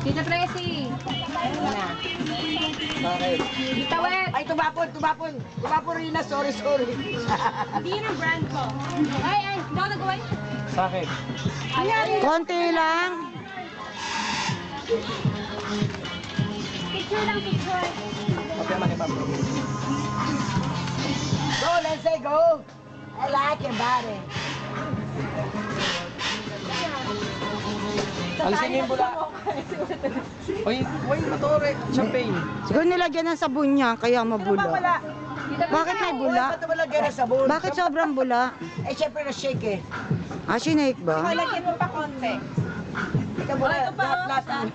Tita Presi. Bakit? Tita Wet. Ay, tumapon. Tumapon Rina, sorry. Hindi yun ang brand ko. Ay, hindi ako nagawa. Sa akin. Konti lang. Picture lang, picture. Okay, manipap. Go, let's say go. I like your body. Alisin niyo yung bula. Uy, matore. Champagne. Siguro nilagyan ng sabon niya, kaya mabula. Bakit may bula? Ba't malagyan ng sabon? Bakit sobrang bula? Eh, syempre na-shake eh. Ah, sinake ba? Lagyan mo pa konti. Ikaw muna, lahat muna.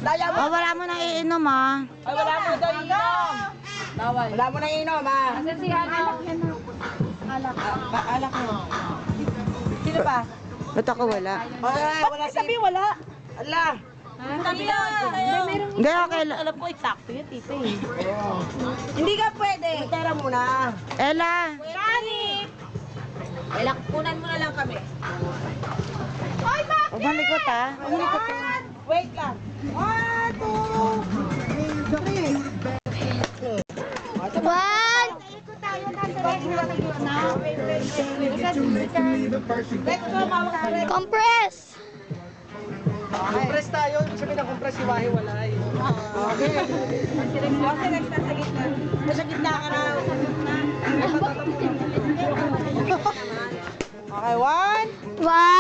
Daya mo. Ah, wala mo nang iinom ah. Ay, wala mo daw inom. Bawal. Wala mo nang inom, ha? Kasi si Alak yan na. Alak. Alak mo. Sino pa? Ba't ako wala? Ay, wala sabi wala. Ala. Sabi na. Hindi, okay lang. Alam ko eksakto yun, tita eh. Hindi ka pwede. Tara muna. Ella! Rani! Kunan mo na lang kami. Huwag malikot ah. Wait lang. 1, 2, 3. One! Compress! Compress tayo. Ibig sabihin na compress si Wahi wala eh. Okay. Nasa gitna ka na. Okay, 1. One!